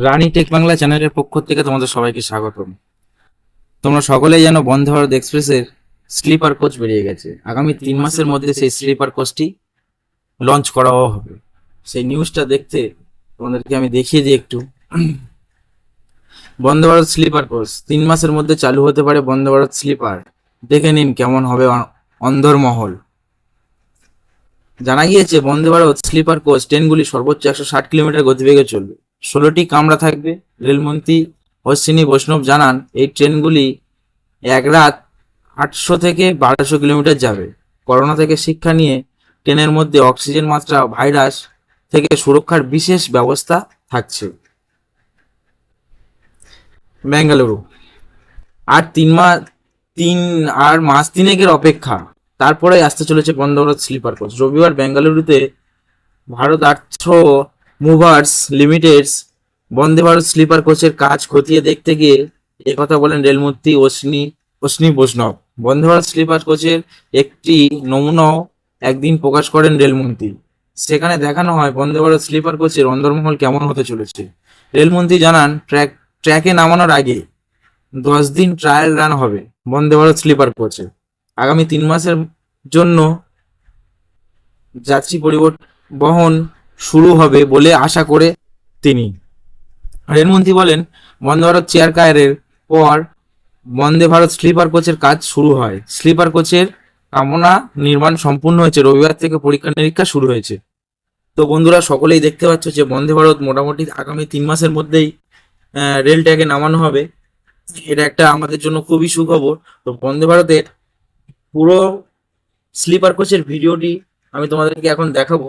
রানী take Bangla চ্যানেলের পক্ষ থেকে তোমাদের সবাইকে স্বাগতম। তোমরা সকলেই জানো বন্দে ভারত এক্সপ্রেসের স্লিপার কোচ বেরিয়ে গেছে। আগামী 3 মাসের মধ্যে সেই স্লিপার কোচটি লঞ্চ করাও হবে। সেই নিউজটা দেখতে তোমাদেরকে আমি দেখিয়ে দিই একটু। বন্দে ভারত স্লিপার কোচ 3 মাসের মধ্যে চালু হতে পারে। বন্দে ভারত স্লিপার দেখে নিন কেমন হবে অন্দরমহল। জানা গিয়েছে বন্দে ভারত স্লিপার কোচ ট্রেনগুলি সর্বোচ্চ 160 কিলোমিটার গতিবেগে চলবে। 16টি কামরা থাকবে। রেলমন্ত্রী অশ্বিনী বৈষ্ণব জানান এই ট্রেনগুলি এক রাত 800 থেকে 1200 কিলোমিটার যাবে। করোনা থেকে শিক্ষা নিয়ে ট্রেনের মধ্যে অক্সিজেন মাত্রা, ভাইরাস থেকে সুরক্ষার বিশেষ ব্যবস্থা থাকছে। বেঙ্গালুরু আর 3 মাস 3 আর মাস 3 অপেক্ষা, তারপরে আসতে চলেছে বন্দে ভারত স্লিপার কোচ। রবিবার বেঙ্গালুরুতে Bharat earth movers limited Vande Bharat sleeper কোচের কাজ খতিয়ে দেখতে গিয়ে একথা বলেন রেলমন্ত্রী অশ্বিনী বৈষ্ণব। বন্দে ভারত স্লিপার কোচের একটি নমুনাও একদিন প্রকাশ করেন রেলমন্ত্রী। সেখানে দেখানো হয় বন্দে ভারত স্লিপার কোচের অন্দরমহল কেমন হতে চলেছে। রেলমন্ত্রী জানান ট্র্যাকে নামানোর আগে 10 দিন ট্রায়াল রান হবে বন্দে ভারত স্লিপার কোচে। আগামী 3 মাসের জন্য যাত্রী পরিবহন শুরু হবে বলে আশা করে তিনি। রেলমন্ত্রী বলেন, বন্দে ভারত চেয়ার কায়ারের পর বন্দে ভারত স্লিপার কোচের কাজ শুরু হয়। স্লিপার কোচের কামনা নির্মাণ সম্পূর্ণ হয়েছে। রবিবার থেকে পরীক্ষা নিরীক্ষা শুরু হয়েছে। তো বন্ধুরা, সকলেই দেখতে পাচ্ছ যে বন্দে ভারত মোটামুটি আগামী 3 মাসের মধ্যেই রেল ট্র্যাকে নামানো হবে। এটা একটা আমাদের জন্য খুবই সুখবর। তো বন্দে ভারতের পুরো স্লিপার কোচের ভিডিওটি আমি তোমাদেরকে এখন দেখাবো।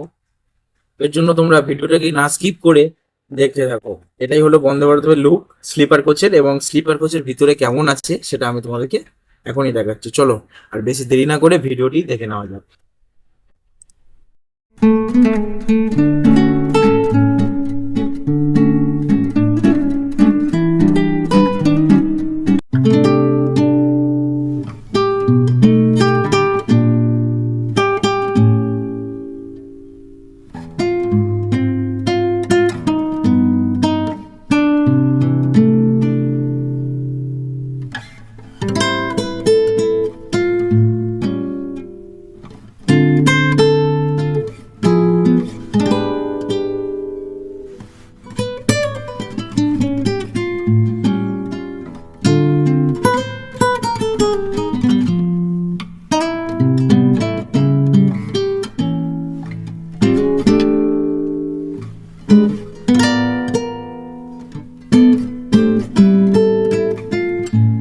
এর জন্য তোমরা ভিডিওটাকে না স্কিপ করে দেখতে থাকো। এটাই হলো বন্দে ভারতের লুক স্লিপার কোচের, এবং স্লিপার কোচের ভিতরে কেমন আছে সেটা আমি তোমাদেরকে এখনই দেখাচ্ছি। চলো আর বেশি দেরি না করে ভিডিওটি দেখে নেওয়া যাক।